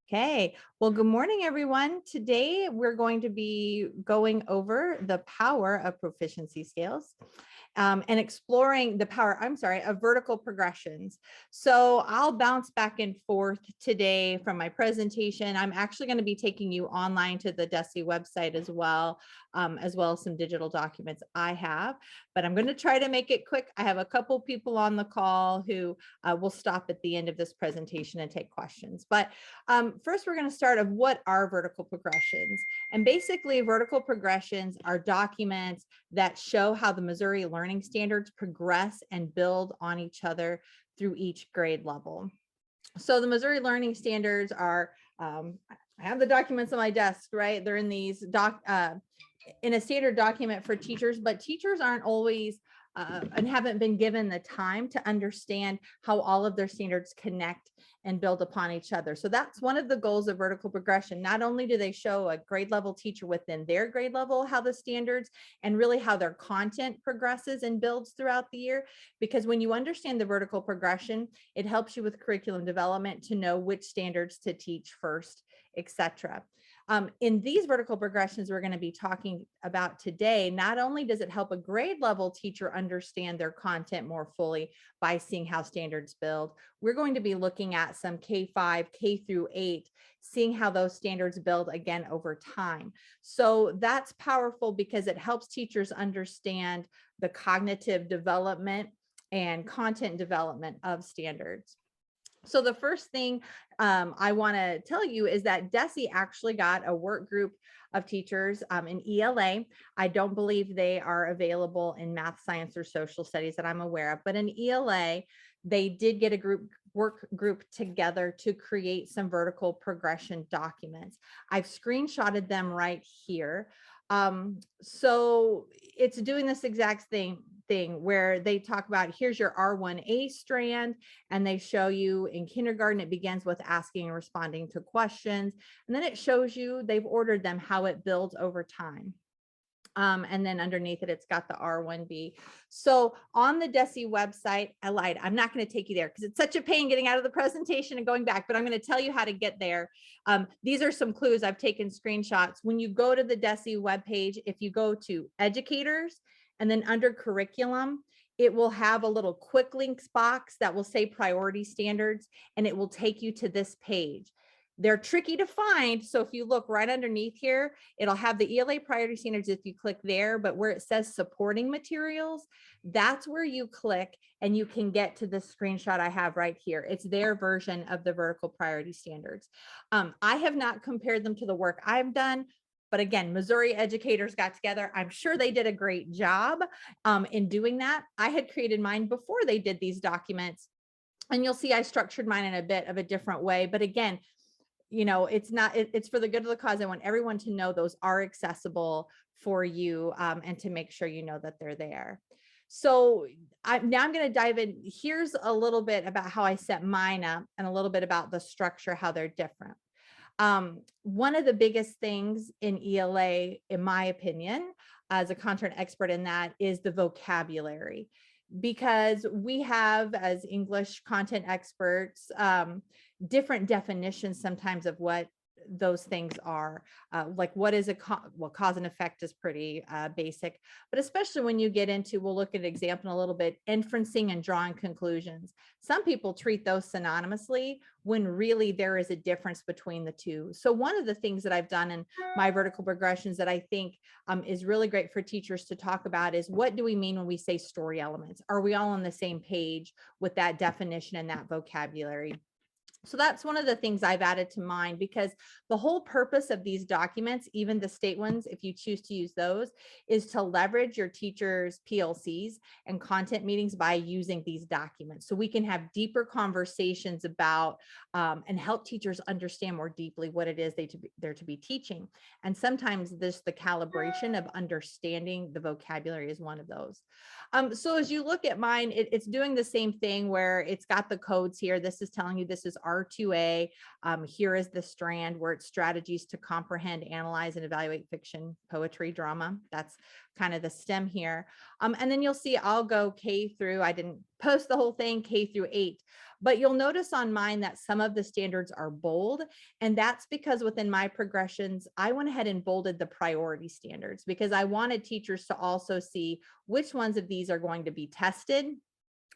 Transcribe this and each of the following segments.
Okay, well, good morning, everyone. Today, we're going to be going over the power of proficiency scales and exploring the power, of vertical progressions. So I'll bounce back and forth today from my presentation. I'm actually going to be taking you online to the DESE website as well as some digital documents I have, but I'm going to try to make it quick. I have a couple people on the call who will stop at the end of this presentation and take questions. But first, we're going to start of what are vertical progressions. And basically, vertical progressions are documents that show how the Missouri learning standards progress and build on each other through each grade level. So the Missouri learning standards are, I have the documents on my desk, right? They're in these in a standard document for teachers, but teachers aren't always and haven't been given the time to understand how all of their standards connect and build upon each other. So that's one of the goals of vertical progression. Not only do they show a grade level teacher within their grade level how the standards and really how their content progresses and builds throughout the year, because when you understand the vertical progression, it helps you with curriculum development to know which standards to teach first, etc. In these vertical progressions we're going to be talking about today, not only does it help a grade level teacher understand their content more fully by seeing how standards build, we're going to be looking at some K-5, K through 8, seeing how those standards build again over time. So that's powerful because it helps teachers understand the cognitive development and content development of standards. So the first thing I want to tell you is that DESE actually got a work group of teachers in ELA. I don't believe they are available in math, science, or social studies that I'm aware of, but in ELA, they did get a work group together to create some vertical progression documents. I've screenshotted them right here. So it's doing this exact thing where they talk about, here's your R1A strand, and they show you in kindergarten, it begins with asking and responding to questions. And then it shows you, they've ordered them, how it builds over time. And then underneath it, it's got the R1B. So on the DESE website, I lied, I'm not going to take you there because it's such a pain getting out of the presentation and going back, but I'm going to tell you how to get there. These are some clues. I've taken screenshots. When you go to the DESE webpage, if you go to educators and then under curriculum, it will have a little quick links box that will say priority standards, and it will take you to this page. They're tricky to find. So if you look right underneath here, it'll have the ELA priority standards if you click there, but where it says supporting materials, that's where you click and you can get to the screenshot I have right here. It's their version of the vertical priority standards. I have not compared them to the work I've done, but again, Missouri educators got together. I'm sure they did a great job in doing that. I had created mine before they did these documents, and you'll see I structured mine in a bit of a different way. But again, you know, it's for the good of the cause. I want everyone to know those are accessible for you and to make sure you know that they're there. So now I'm going to dive in. Here's a little bit about how I set mine up and a little bit about the structure, how they're different. One of the biggest things in ELA, in my opinion, as a content expert in that, is the vocabulary, because we have, as English content experts, different definitions sometimes of what those things are. Like what is well, cause and effect is pretty basic, but especially when you get into, we'll look at an example in a little bit, inferencing and drawing conclusions. Some people treat those synonymously when really there is a difference between the two. So one of the things that I've done in my vertical progressions that I think is really great for teachers to talk about is, what do we mean when we say story elements? Are we all on the same page with that definition and that vocabulary? So that's one of the things I've added to mine, because the whole purpose of these documents, even the state ones, if you choose to use those, is to leverage your teachers' PLCs and content meetings by using these documents. So we can have deeper conversations about and help teachers understand more deeply what it is they're to be teaching. And sometimes the calibration of understanding the vocabulary is one of those. So as you look at mine, it's doing the same thing where it's got the codes here. This is telling you this is R2A. Here is the strand where it's strategies to comprehend, analyze, and evaluate fiction, poetry, drama. That's kind of the stem here. And then you'll see I'll go K through, I didn't post the whole thing, K through 8. But you'll notice on mine that some of the standards are bold. And that's because within my progressions, I went ahead and bolded the priority standards because I wanted teachers to also see which ones of these are going to be tested,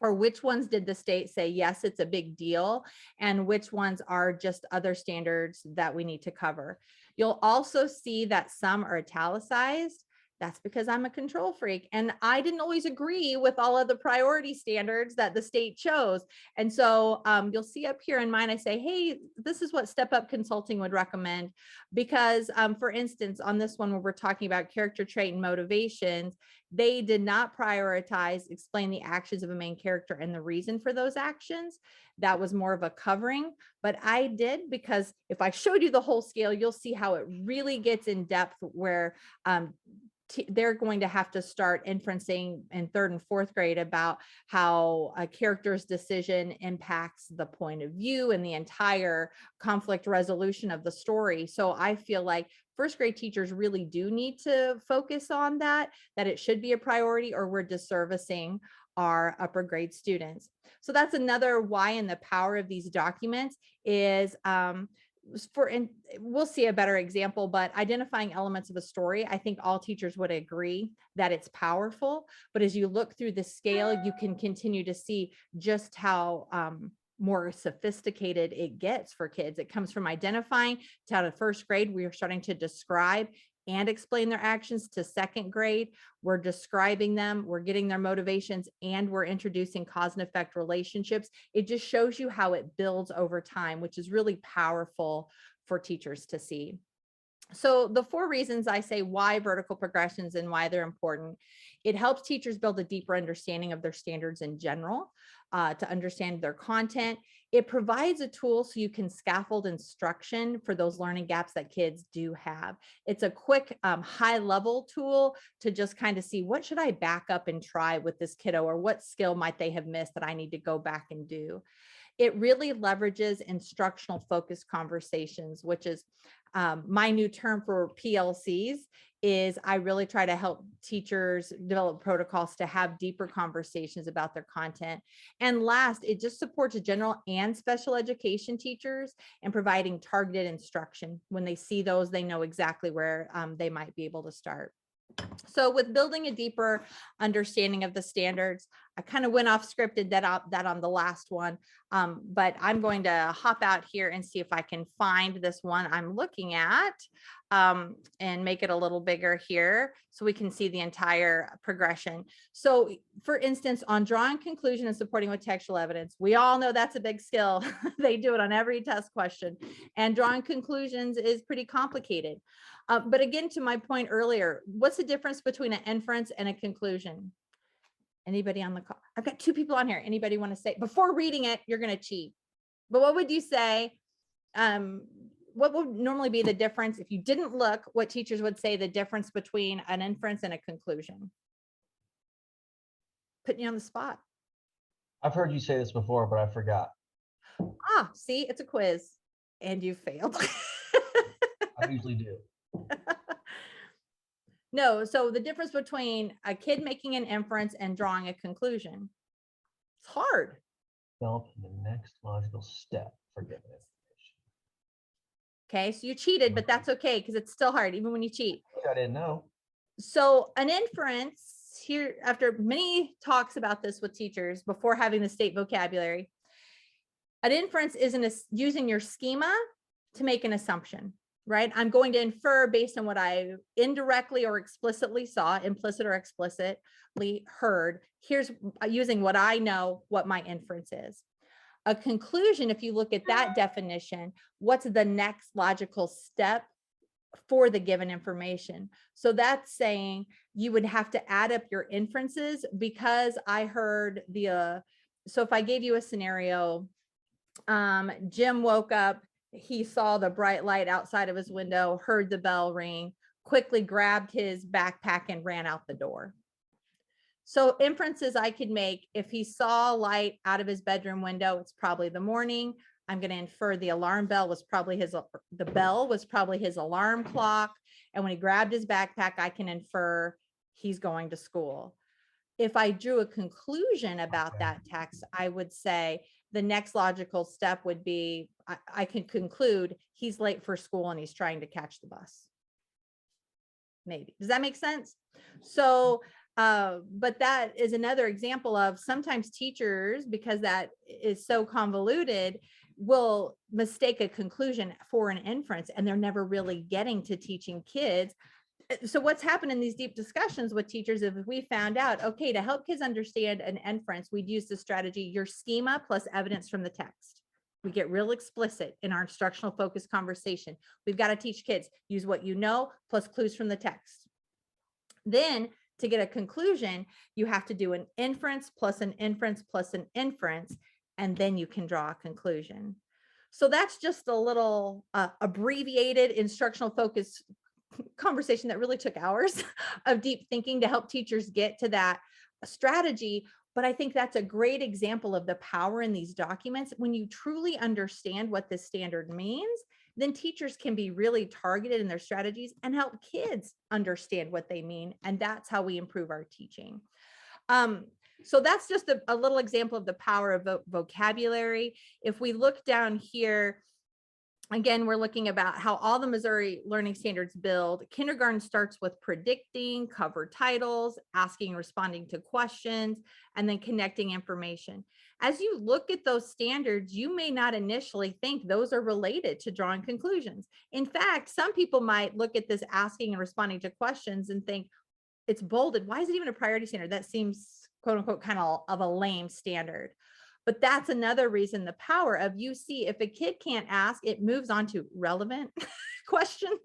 or which ones did the state say, yes, it's a big deal, and which ones are just other standards that we need to cover. You'll also see that some are italicized. That's because I'm a control freak and I didn't always agree with all of the priority standards that the state chose. And so you'll see up here in mine, I say, hey, this is what Step Up Consulting would recommend. Because for instance, on this one where we're talking about character trait and motivations, they did not prioritize, explain the actions of a main character and the reason for those actions. That was more of a covering, but I did, because if I showed you the whole scale, you'll see how it really gets in depth where they're going to have to start inferencing in 3rd and 4th grade about how a character's decision impacts the point of view and the entire conflict resolution of the story. So I feel like 1st grade teachers really do need to focus on that it should be a priority, or we're disservicing our upper grade students. So that's another why, and the power of these documents is and we'll see a better example, but identifying elements of a story, I think all teachers would agree that it's powerful. But as you look through the scale, you can continue to see just how more sophisticated it gets for kids. It comes from identifying to out of 1st grade, we are starting to describe and explain their actions, to 2nd grade. We're describing them, we're getting their motivations, and we're introducing cause and effect relationships. It just shows you how it builds over time, which is really powerful for teachers to see. So the 4 reasons I say why vertical progressions and why they're important: it helps teachers build a deeper understanding of their standards in general, to understand their content. It provides a tool so you can scaffold instruction for those learning gaps that kids do have. It's a quick, high level tool to just kind of see, what should I back up and try with this kiddo, or what skill might they have missed that I need to go back and do. It really leverages instructional focused conversations, which is my new term for PLCs. Is I really try to help teachers develop protocols to have deeper conversations about their content. And last, it just supports general and special education teachers in providing targeted instruction. When they see those, they know exactly where they might be able to start. So with building a deeper understanding of the standards, I kind of went off scripted that on the last one, but I'm going to hop out here and see if I can find this one I'm looking at, and make it a little bigger here so we can see the entire progression. So for instance, on drawing conclusion and supporting with textual evidence, we all know that's a big skill. They do it on every test question, and drawing conclusions is pretty complicated. But again, to my point earlier, what's the difference between an inference and a conclusion? Anybody on the call? I've got 2 people on here. Anybody want to say, before reading it, you're going to cheat, but what would you say? What would normally be the difference if you didn't look? What teachers would say the difference between an inference and a conclusion? Putting you on the spot. I've heard you say this before, but I forgot. See, it's a quiz and you failed. I usually do. No, so the difference between a kid making an inference and drawing a conclusion. It's hard. Develop the next logical step for given information. Okay, so you cheated, but that's okay because it's still hard, even when you cheat. I didn't know. So an inference here, after many talks about this with teachers before having the state vocabulary, an inference isn't using your schema to make an assumption, right? I'm going to infer based on what I indirectly or explicitly saw, implicit or explicitly heard. Here's using what I know, what my inference is. A conclusion, if you look at that definition, what's the next logical step for the given information? So that's saying you would have to add up your inferences, because I heard so if I gave you a scenario, Jim woke up, he saw the bright light outside of his window, heard the bell ring, quickly grabbed his backpack and ran out the door. So inferences I could make: if he saw light out of his bedroom window, it's probably the morning. I'm going to infer the alarm bell was probably the bell was probably his alarm clock. And when he grabbed his backpack, I can infer he's going to school. If I drew a conclusion about that text, I would say the next logical step would be, I can conclude he's late for school and he's trying to catch the bus. Maybe. Does that make sense? So, but that is another example of sometimes teachers, because that is so convoluted, will mistake a conclusion for an inference, and they're never really getting to teaching kids. So what's happened in these deep discussions with teachers, if we found out, okay, to help kids understand an inference, we'd use the strategy, your schema plus evidence from the text. We get real explicit in our instructional focus conversation. We've got to teach kids, use what you know plus clues from the text. Then to get a conclusion, you have to do an inference plus an inference plus an inference, and then you can draw a conclusion. So that's just a little abbreviated instructional focus conversation that really took hours of deep thinking to help teachers get to that strategy. But I think that's a great example of the power in these documents. When you truly understand what this standard means, then teachers can be really targeted in their strategies and help kids understand what they mean. And that's how we improve our teaching. So that's just a little example of the power of vocabulary. If we look down here, again, we're looking about how all the Missouri learning standards build. Kindergarten starts with predicting, cover titles, asking and responding to questions, and then connecting information. As you look at those standards, you may not initially think those are related to drawing conclusions. In fact, some people might look at this asking and responding to questions and think it's bolded. Why is it even a priority standard? That seems, quote unquote, kind of a lame standard. But that's another reason, the power of, you see, if a kid can't ask, it moves on to relevant questions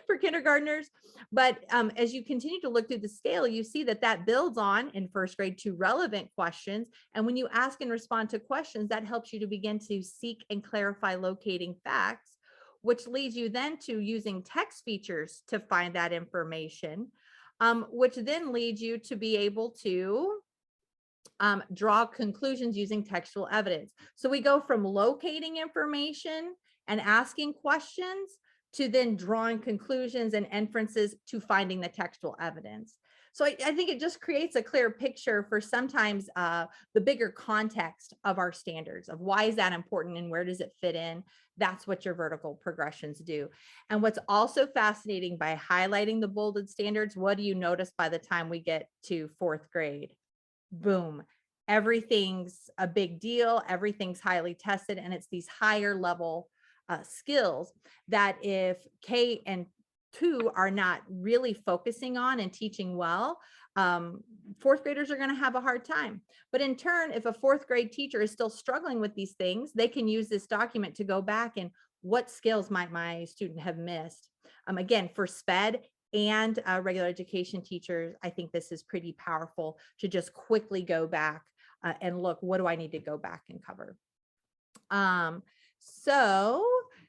for kindergartners. But as you continue to look through the scale, you see that that builds on in first grade to relevant questions. And when you ask and respond to questions, that helps you to begin to seek and clarify locating facts, which leads you then to using text features to find that information, which then leads you to be able to draw conclusions using textual evidence. So we go from locating information and asking questions to then drawing conclusions and inferences to finding the textual evidence. So I think it just creates a clear picture for sometimes the bigger context of our standards, of why is that important and where does it fit in. That's what your vertical progressions do. And what's also fascinating, by highlighting the bolded standards, what do you notice by the time we get to fourth grade? Boom, everything's a big deal, everything's highly tested, and it's these higher level skills that if K and 2 are not really focusing on and teaching well, fourth graders are going to have a hard time. But in turn, if a fourth grade teacher is still struggling with these things, they can use this document to go back and what skills might my student have missed. Again, for SPED and regular education teachers, I think this is pretty powerful to just quickly go back and look, what do I need to go back and cover? So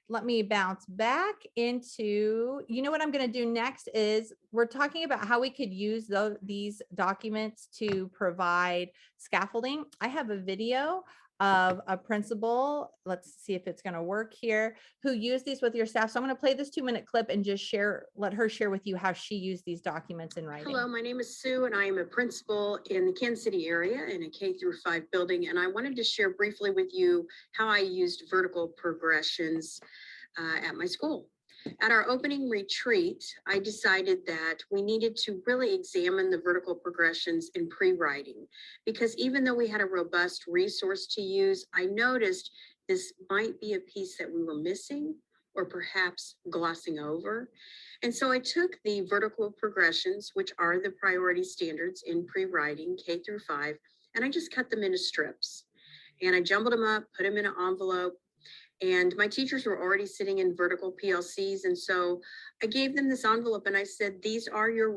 let me bounce back into, what I'm going to do next is we're talking about how we could use these documents to provide scaffolding. I have a video of a principal, let's see if it's going to work here, who used these with your staff. So I'm going to play this 2-minute clip and just let her share with you how she used these documents in writing. Hello, my name is Sue, and I am a principal in the Kansas City area in a K-5 building. And I wanted to share briefly with you how I used vertical progressions at my school. At our opening retreat, I decided that we needed to really examine the vertical progressions in pre-writing, because even though we had a robust resource to use, I noticed this might be a piece that we were missing or perhaps glossing over. And so I took the vertical progressions, which are the priority standards in pre-writing K-5, and I just cut them into strips. And I jumbled them up, put them in an envelope. And my teachers were already sitting in vertical PLCs. And so I gave them this envelope and I said, these are your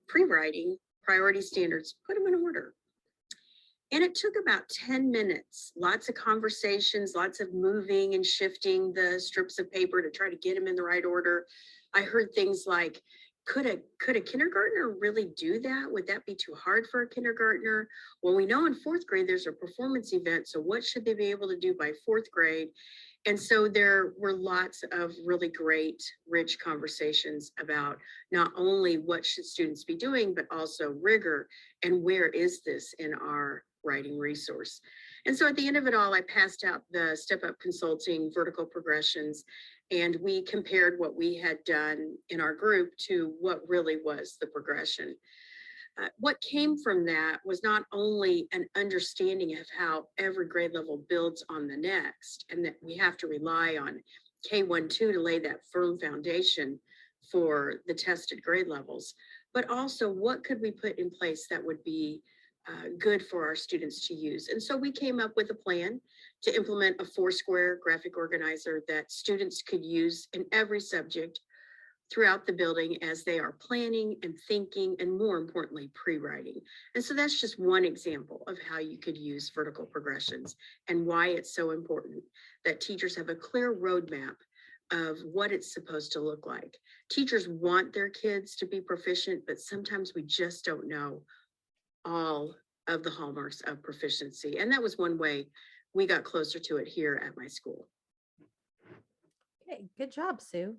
pre-writing priority standards, put them in order. And it took about 10 minutes, lots of conversations, lots of moving and shifting the strips of paper to try to get them in the right order. I heard things like could a kindergartner really do that? Would that be too hard for a kindergartner? Well, we know in fourth grade there's a performance event. So what should they be able to do by fourth grade? And so there were lots of really great, rich conversations about not only what should students be doing, but also rigor and where is this in our writing resource. And so at the end of it all, I passed out the Step Up Consulting vertical progressions, and we compared what we had done in our group to what really was the progression. What came from that was not only an understanding of how every grade level builds on the next, and that we have to rely on K1-2 to lay that firm foundation for the tested grade levels, but also what could we put in place that would be good for our students to use. And so we came up with a plan to implement a 4-square graphic organizer that students could use in every subject throughout the building as they are planning and thinking, and more importantly, pre-writing. And so that's just one example of how you could use vertical progressions and why it's so important that teachers have a clear roadmap of what it's supposed to look like. Teachers want their kids to be proficient, but sometimes we just don't know all of the hallmarks of proficiency. And that was one way we got closer to it here at my school. Okay, good job, Sue.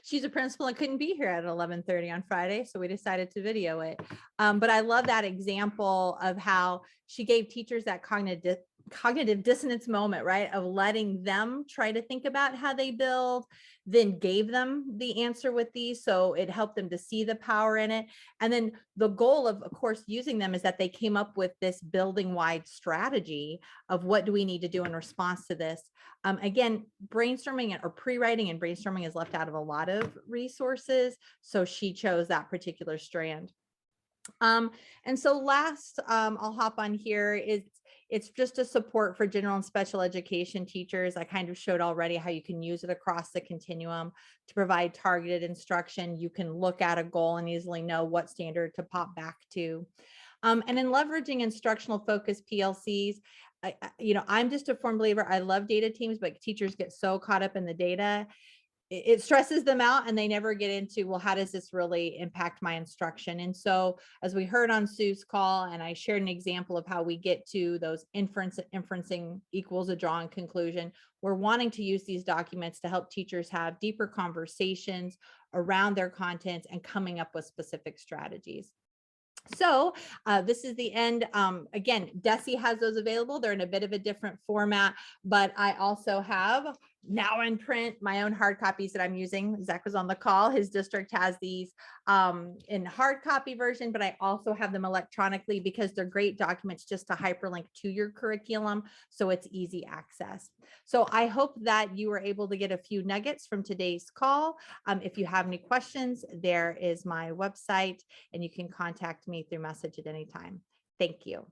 She's a principal and couldn't be here at 11:30 on Friday, so we decided to video it. But I love that example of how she gave teachers that cognitive dissonance moment, right? Of letting them try to think about how they build, then gave them the answer with these. So it helped them to see the power in it. And then the goal of course, using them is that they came up with this building wide strategy of what do we need to do in response to this. Again, brainstorming or pre-writing and brainstorming is left out of a lot of resources. So she chose that particular strand. And so last, I'll hop on here is it's just a support for general and special education teachers. I kind of showed already how you can use it across the continuum to provide targeted instruction. You can look at a goal and easily know what standard to pop back to. And in leveraging instructional focus PLCs, I'm just a firm believer. I love data teams, but teachers get so caught up in the data. It stresses them out and they never get into, well, how does this really impact my instruction? And so as we heard on Sue's call, and I shared an example of how we get to those inferencing equals a drawing conclusion, we're wanting to use these documents to help teachers have deeper conversations around their content and coming up with specific strategies. So this is the end. Again, DESE has those available. They're in a bit of a different format, but I also have now in print my own hard copies that I'm using. Zach was on the call. His district has these in hard copy version, but I also have them electronically because they're great documents just to hyperlink to your curriculum. So it's easy access. So I hope that you were able to get a few nuggets from today's call. If you have any questions, there is my website and you can contact me through message at any time. Thank you.